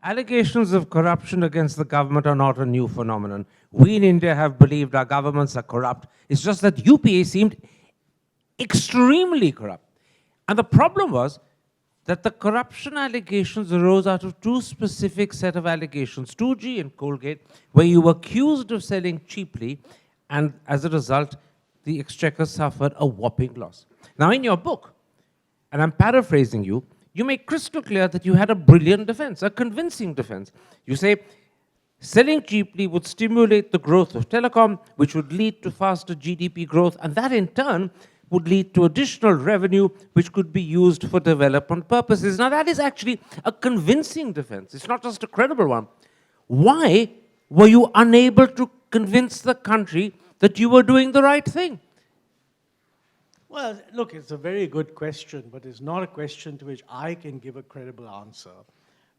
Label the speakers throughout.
Speaker 1: Allegations of corruption against the government are not a new phenomenon. We in India have believed our governments are corrupt. It's just that UPA seemed extremely corrupt. And the problem was that the corruption allegations arose out of two specific set of allegations, 2G and Colgate, where you were accused of selling cheaply, and as a result, the exchequer suffered a whopping loss. Now, in your book, and I'm paraphrasing you, you make crystal clear that you had a brilliant defense, a convincing defense. You say, selling cheaply would stimulate the growth of telecom, which would lead to faster GDP growth, and that in turn would lead to additional revenue, which could be used for development purposes. Now, that is actually a convincing defense. It's not just a credible one. Why were you unable to convince the country that you were doing the right thing?
Speaker 2: Well, look, it's a very good question, but it's not a question to which I can give a credible answer.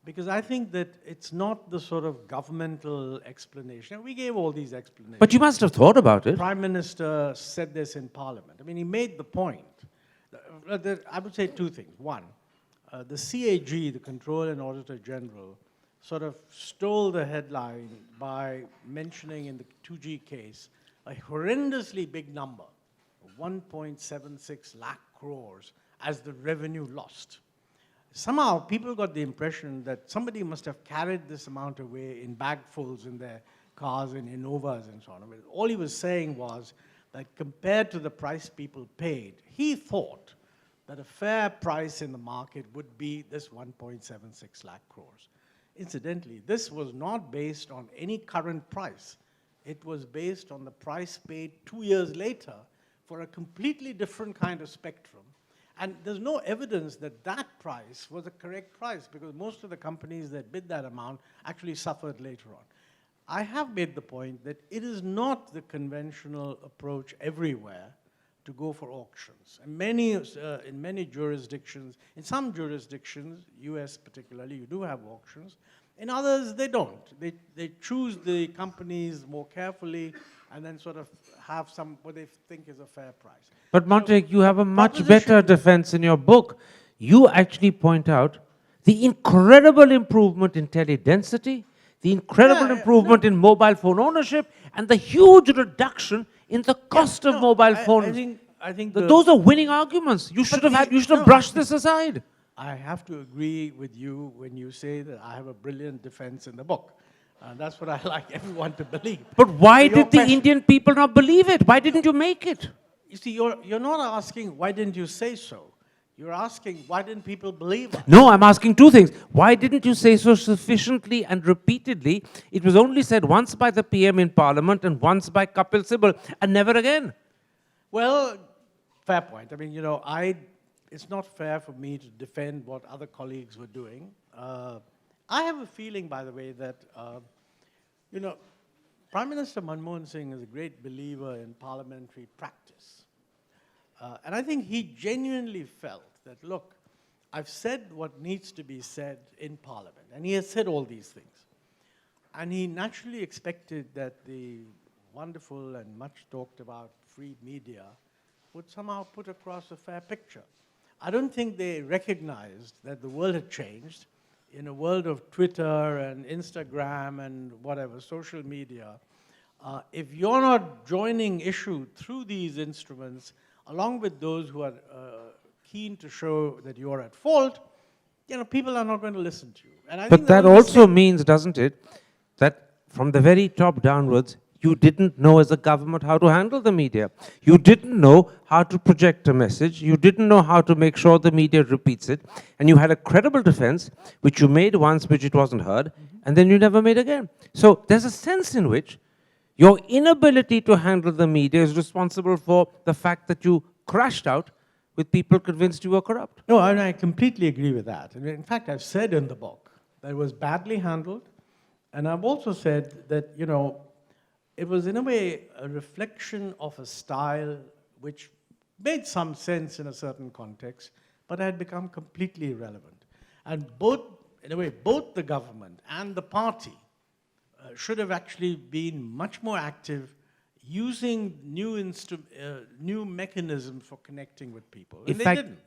Speaker 2: Because I think that it's not the sort of governmental explanation. We gave all these explanations.
Speaker 1: But you must have thought about it.
Speaker 2: Prime Minister said this in Parliament. I mean, he made the point. I would say two things. One, the CAG, the Controller and Auditor General, sort of stole the headline by mentioning in the 2G case a horrendously big number, 1.76 lakh crores, as the revenue lost. Somehow, people got the impression that somebody must have carried this amount away in bagfuls in their cars and Innovas and so on. I mean, all he was saying was that compared to the price people paid, he thought that a fair price in the market would be this 1.76 lakh crores. Incidentally, this was not based on any current price. It was based on the price paid 2 years later for a completely different kind of spectrum. And there's no evidence that that price was the correct price, because most of the companies that bid that amount actually suffered later on. I have made the point that it is not the conventional approach everywhere to go for auctions. And in many jurisdictions, in some jurisdictions, US particularly, you do have auctions. In others, they don't. They choose the companies more carefully and then sort of have some what they think is a fair price.
Speaker 1: But Montek, you have a much better defense in your book. You actually point out the incredible improvement in tele-density, the incredible improvement in mobile phone ownership, and the huge reduction in the cost of mobile phones.
Speaker 2: I think
Speaker 1: those are winning arguments. You should have brushed this aside.
Speaker 2: I have to agree with you when you say that I have a brilliant defense in the book. That's what I like everyone to believe.
Speaker 1: But why did the Indian people not believe it? Why didn't you make it?
Speaker 2: You see, you're not asking, why didn't you say so? You're asking, why didn't people believe us?
Speaker 1: No, I'm asking two things. Why didn't you say so sufficiently and repeatedly? It was only said once by the PM in Parliament and once by Kapil Sibal, and never again.
Speaker 2: Well, fair point. I mean, it's not fair for me to defend what other colleagues were doing. I have a feeling, by the way, that, Prime Minister Manmohan Singh is a great believer in parliamentary practice. And I think he genuinely felt that, look, I've said what needs to be said in Parliament. And he has said all these things. And he naturally expected that the wonderful and much talked about free media would somehow put across a fair picture. I don't think they recognized that the world had changed. In a world of Twitter and Instagram and whatever, social media, if you're not joining issue through these instruments, along with those who are keen to show that you're at fault, people are not going to listen to you. And I think
Speaker 1: that also means, doesn't it, that from the very top downwards, you didn't know as a government how to handle the media. You didn't know how to project a message. You didn't know how to make sure the media repeats it. And you had a credible defense, which you made once, which it wasn't heard, and then you never made again. So there's a sense in which your inability to handle the media is responsible for the fact that you crashed out with people convinced you were corrupt.
Speaker 2: No, and I completely agree with that. And in fact, I've said in the book that it was badly handled. And I've also said that, it was in a way a reflection of a style which made some sense in a certain context, but had become completely irrelevant. And in a way, both the government and the party should have actually been much more active using new mechanisms for connecting with people. And they didn't.